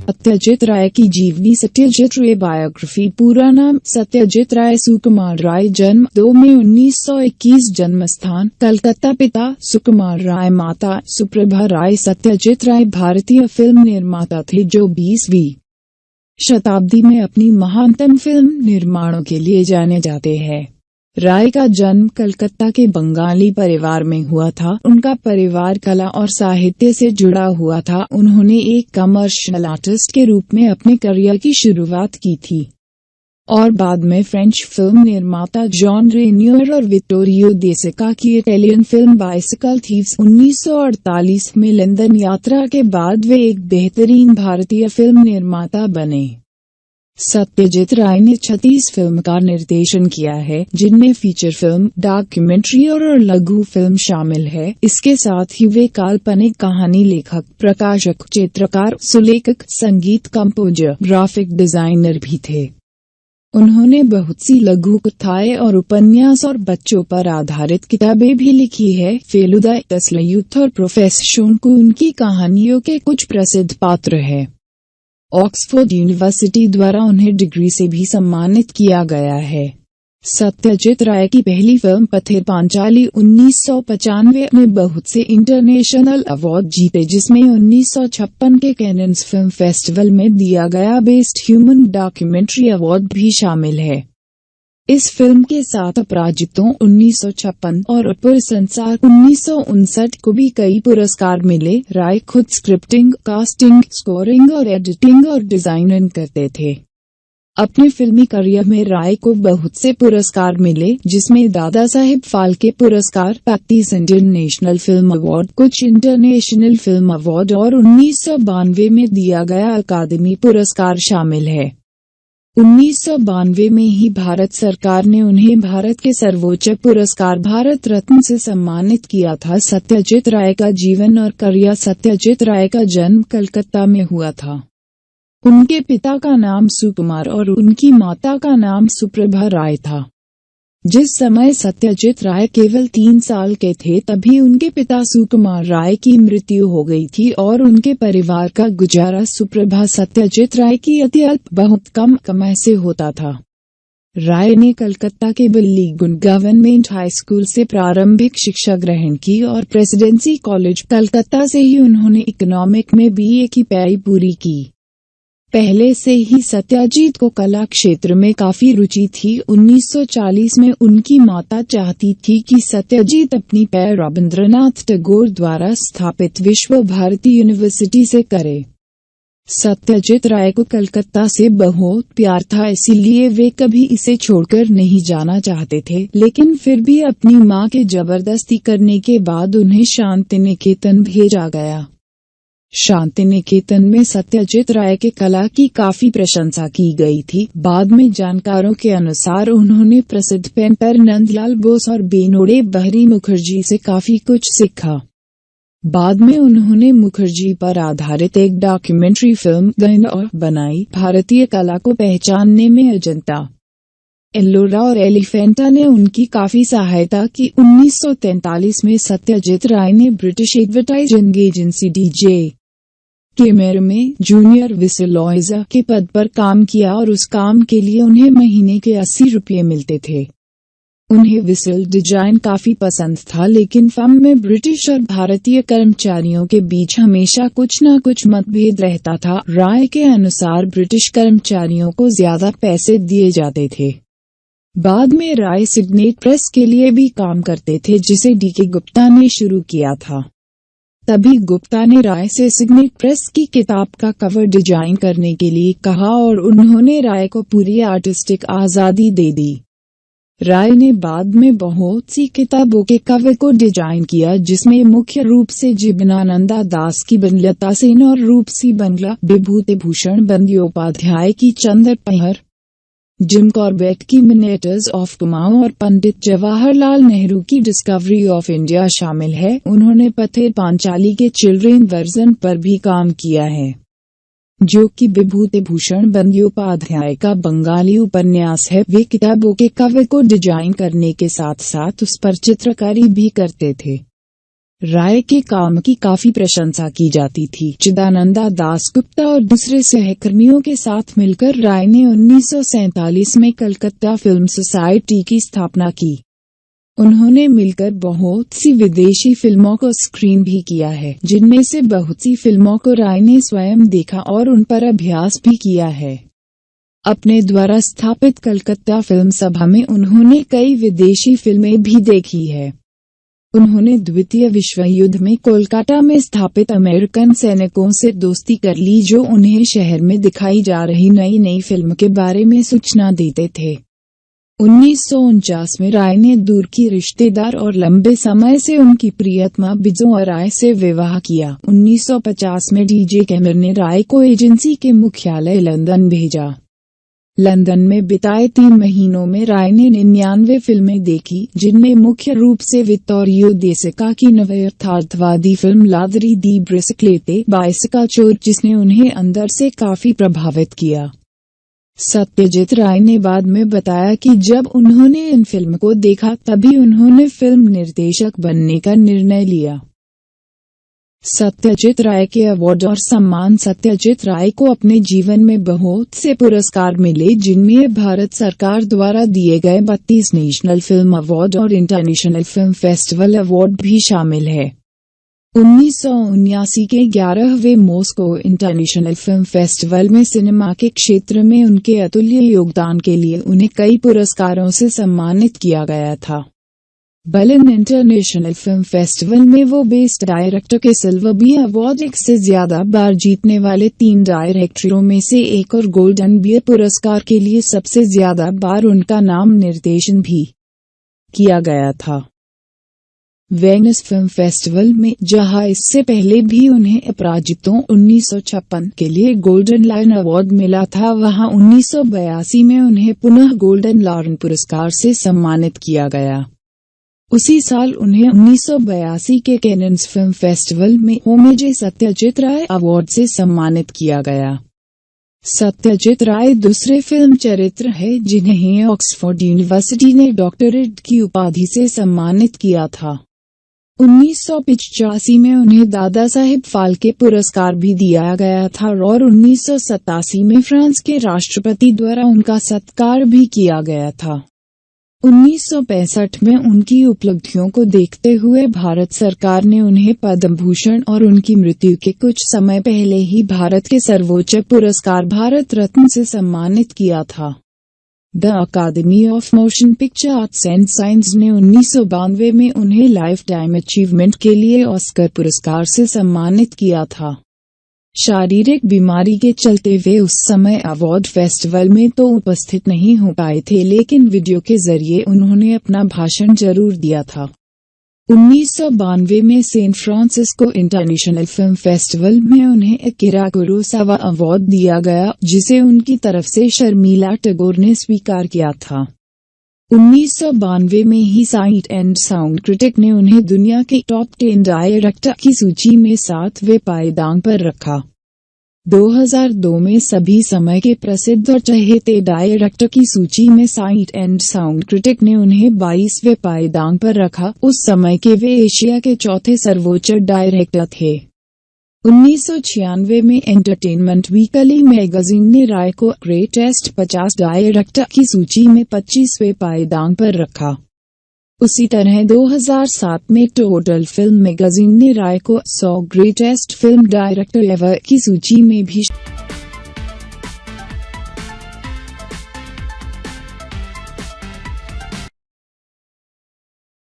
सत्यजीत राय की जीवनी। सत्यजीत राय बायोग्राफी। पूरा नाम सत्यजीत राय सुकुमार राय। जन्म 2 मई 1921। जन्म स्थान कलकत्ता। पिता सुकुमार राय, माता सुप्रभा राय। सत्यजीत राय भारतीय फिल्म निर्माता थे जो 20वीं शताब्दी में अपनी महानतम फिल्म निर्माणों के लिए जाने जाते हैं। राय का जन्म कलकत्ता के बंगाली परिवार में हुआ था। उनका परिवार कला और साहित्य से जुड़ा हुआ था। उन्होंने एक कमर्शियल आर्टिस्ट के रूप में अपने करियर की शुरुआत की थी और बाद में फ्रेंच फिल्म निर्माता जॉन रेन्यूअर और विटोरियो दे सिका की इटालियन फिल्म बाइसिकल थीव्स 1948 में लंदन यात्रा के बाद वे एक बेहतरीन भारतीय फिल्म निर्माता बने। सत्यजीत राय ने 36 फिल्म का निर्देशन किया है, जिनमें फीचर फिल्म, डॉक्यूमेंट्री और लघु फिल्म शामिल है। इसके साथ ही वे काल्पनिक कहानी लेखक, प्रकाशक, चित्रकार, सुलेखक, संगीत कंपोजर, ग्राफिक डिजाइनर भी थे। उन्होंने बहुत सी लघु कथाएं और उपन्यास और बच्चों पर आधारित किताबें भी लिखी है। फेलुदा, तस्लयुथ और प्रोफेसर शोंकू उनकी कहानियों के कुछ प्रसिद्ध पात्र हैं। ऑक्सफोर्ड यूनिवर्सिटी द्वारा उन्हें डिग्री से भी सम्मानित किया गया है। सत्यजीत राय की पहली फिल्म पथेर पांचाली 1995 में बहुत से इंटरनेशनल अवार्ड जीते, जिसमें 1956 के कैनन्स फिल्म फेस्टिवल में दिया गया बेस्ट ह्यूमन डॉक्यूमेंट्री अवार्ड भी शामिल है। इस फिल्म के साथ अपराजितों 1956 और अपर संसार 1959 को भी कई पुरस्कार मिले। राय खुद स्क्रिप्टिंग, कास्टिंग, स्कोरिंग और एडिटिंग और डिजाइनिंग करते थे। अपने फिल्मी करियर में राय को बहुत से पुरस्कार मिले, जिसमें दादा साहेब फाल्के पुरस्कार, 35 इंडियन नेशनल फिल्म अवार्ड, कुछ इंटरनेशनल फिल्म अवार्ड और 1992 में दिया गया अकादमी पुरस्कार शामिल है। 1992 में ही भारत सरकार ने उन्हें भारत के सर्वोच्च पुरस्कार भारत रत्न से सम्मानित किया था। सत्यजीत राय का जीवन और करियर। सत्यजीत राय का जन्म कलकत्ता में हुआ था। उनके पिता का नाम सुकुमार और उनकी माता का नाम सुप्रभा राय था। जिस समय सत्यजीत राय केवल 3 साल के थे, तभी उनके पिता सुकुमार राय की मृत्यु हो गई थी और उनके परिवार का गुजारा सुप्रभा सत्यजीत राय की अत्यल्प बहुत कम कमाई से होता था। राय ने कलकत्ता के बिल्लीगुंड गवर्नमेंट हाई स्कूल से प्रारंभिक शिक्षा ग्रहण की और प्रेसिडेंसी कॉलेज कलकत्ता से ही उन्होंने इकोनॉमिक में BA की पढ़ाई पूरी की। पहले से ही सत्यजीत को कला क्षेत्र में काफी रुचि थी। 1940 में उनकी माता चाहती थी कि सत्यजीत अपनी पढ़ाई रविंद्रनाथ टैगोर द्वारा स्थापित विश्व भारती यूनिवर्सिटी से करे। सत्यजीत राय को कलकत्ता से बहुत प्यार था, इसीलिए वे कभी इसे छोड़कर नहीं जाना चाहते थे, लेकिन फिर भी अपनी मां के जबरदस्ती करने के बाद उन्हें शांति निकेतन भेजा गया। शांति निकेतन में सत्यजीत राय के कला की काफी प्रशंसा की गई थी। बाद में जानकारों के अनुसार उन्होंने प्रसिद्ध पेंटर नंदलाल बोस और बेनोड़े बहरी मुखर्जी से काफी कुछ सीखा। बाद में उन्होंने मुखर्जी पर आधारित एक डॉक्यूमेंट्री फिल्म गैनौर बनाई। भारतीय कला को पहचानने में अजंता, एल्लोरा और एलिफेंटा ने उनकी काफी सहायता की। 1943 में सत्यजीत राय ने ब्रिटिश एडवर्टाइजिंग एजेंसी DJ केमेर में जूनियर विसलॉइजर के पद पर काम किया और उस काम के लिए उन्हें महीने के 80 रुपये मिलते थे। उन्हें विसल डिजाइन काफी पसंद था, लेकिन फर्म में ब्रिटिश और भारतीय कर्मचारियों के बीच हमेशा कुछ न कुछ मतभेद रहता था। राय के अनुसार ब्रिटिश कर्मचारियों को ज्यादा पैसे दिए जाते थे। बाद में राय सिग्नेट प्रेस के लिए भी काम करते थे, जिसे DK गुप्ता ने शुरू किया था। तभी गुप्ता ने राय से सिग्नेट प्रेस की किताब का कवर डिजाइन करने के लिए कहा और उन्होंने राय को पूरी आर्टिस्टिक आजादी दे दी। राय ने बाद में बहुत सी किताबों के कवर को डिजाइन किया, जिसमें मुख्य रूप से जीवनानंदा दास की बनलता सेन और रूपसी बंगला, विभूति भूषण बंद्योपाध्याय की चंद्र पहर, जिम कॉर्बेट की मिनेटर्स ऑफ कुमाऊं और पंडित जवाहरलाल नेहरू की डिस्कवरी ऑफ इंडिया शामिल है। उन्होंने पथेर पांचाली के चिल्ड्रेन वर्जन पर भी काम किया है, जो कि विभूति भूषण बंद्योपाध्याय का बंगाली उपन्यास है। वे किताबों के कवर को डिजाइन करने के साथ साथ उस पर चित्रकारी भी करते थे। राय के काम की काफी प्रशंसा की जाती थी। चिदानंदा दासगुप्ता और दूसरे सहकर्मियों के साथ मिलकर राय ने 1947 में कलकत्ता फिल्म सोसाइटी की स्थापना की। उन्होंने मिलकर बहुत सी विदेशी फिल्मों को स्क्रीन भी किया है, जिनमें से बहुत सी फिल्मों को राय ने स्वयं देखा और उन पर अभ्यास भी किया है। अपने द्वारा स्थापित कलकत्ता फिल्म सभा में उन्होंने कई विदेशी फिल्में भी देखी है। उन्होंने द्वितीय विश्व युद्ध में कोलकाता में स्थापित अमेरिकन सैनिकों से दोस्ती कर ली, जो उन्हें शहर में दिखाई जा रही नई नई फिल्म के बारे में सूचना देते थे। 1949 में राय ने दूर की रिश्तेदार और लंबे समय से उनकी प्रियतमा बिजोया राय से विवाह किया। 1950 में डीजे कैमर ने राय को एजेंसी के मुख्यालय लंदन भेजा। लंदन में बिताए 3 महीनों में राय ने 99 फिल्में देखी, जिनमें मुख्य रूप से वित्तोरियो दे सिका की नवयथार्थवादी फिल्म लादरी दी ब्रिसिक्लेटे बाइसिकल चोर, जिसने उन्हें अंदर से काफी प्रभावित किया। सत्यजीत राय ने बाद में बताया कि जब उन्होंने इन फिल्म को देखा तभी उन्होंने फिल्म निर्देशक बनने का निर्णय लिया। सत्यजीत राय के अवार्ड और सम्मान। सत्यजीत राय को अपने जीवन में बहुत से पुरस्कार मिले, जिनमें भारत सरकार द्वारा दिए गए 32 नेशनल फिल्म अवार्ड और इंटरनेशनल फिल्म फेस्टिवल अवार्ड भी शामिल है। 1979 के 11वें मॉस्को इंटरनेशनल फिल्म फेस्टिवल में सिनेमा के क्षेत्र में उनके अतुल्य योगदान के लिए उन्हें कई पुरस्कारों से सम्मानित किया गया था। बर्लिन इंटरनेशनल फिल्म फेस्टिवल में वो बेस्ट डायरेक्टर के सिल्वर बी अवार्ड एक से ज्यादा बार जीतने वाले 3 डायरेक्टरों में से एक और गोल्डन बियर पुरस्कार के लिए सबसे ज्यादा बार उनका नाम निर्देशन भी किया गया था। वेनिस फिल्म फेस्टिवल में, जहां इससे पहले भी उन्हें अपराजितों 1956 के लिए गोल्डन लायन अवार्ड मिला था, वहां 1982 में उन्हें पुनः गोल्डन लायन पुरस्कार से सम्मानित किया गया। उसी साल उन्हें 1982 के कैनन्स फिल्म फेस्टिवल में होमेजे सत्यजीत राय अवार्ड से सम्मानित किया गया। सत्यजीत राय दूसरे फिल्म चरित्र है जिन्हें ऑक्सफोर्ड यूनिवर्सिटी ने डॉक्टरेट की उपाधि से सम्मानित किया था। 1985 में उन्हें दादा साहेब फाल्के पुरस्कार भी दिया गया था और 1987 में फ्रांस के राष्ट्रपति द्वारा उनका सत्कार भी किया गया था। 1965 में उनकी उपलब्धियों को देखते हुए भारत सरकार ने उन्हें पद्म भूषण और उनकी मृत्यु के कुछ समय पहले ही भारत के सर्वोच्च पुरस्कार भारत रत्न से सम्मानित किया था। The academy of motion picture arts and science ने 1992 में उन्हें लाइफ टाइम अचीवमेंट के लिए ऑस्कर पुरस्कार से सम्मानित किया था। शारीरिक बीमारी के चलते वे उस समय अवार्ड फेस्टिवल में तो उपस्थित नहीं हो पाए थे, लेकिन वीडियो के जरिए उन्होंने अपना भाषण जरूर दिया था। 1992 में San Francisco international film festival में उन्हें अकिरा कुरोसावा अवार्ड दिया गया, जिसे उनकी तरफ से शर्मिला टैगोर ने स्वीकार किया था। 1992 में ही साइट एंड साउंड क्रिटिक ने उन्हें दुनिया के टॉप 10 डायरेक्टर की सूची में 7वें पायदान पर रखा। 2002 में सभी समय के प्रसिद्ध और चहेते डायरेक्टर की सूची में साइट एंड साउंड क्रिटिक ने उन्हें 22वें पायदान पर रखा। उस समय के वे एशिया के चौथे सर्वोच्च डायरेक्टर थे। 1996 में एंटरटेनमेंट वीकली मैगजीन ने राय को ग्रेटेस्ट 50 डायरेक्टर की सूची में 25वें पायदान पर रखा। उसी तरह 2007 में टोटल फिल्म मैगजीन ने राय को 100 ग्रेटेस्ट फिल्म डायरेक्टर एवर की सूची में भी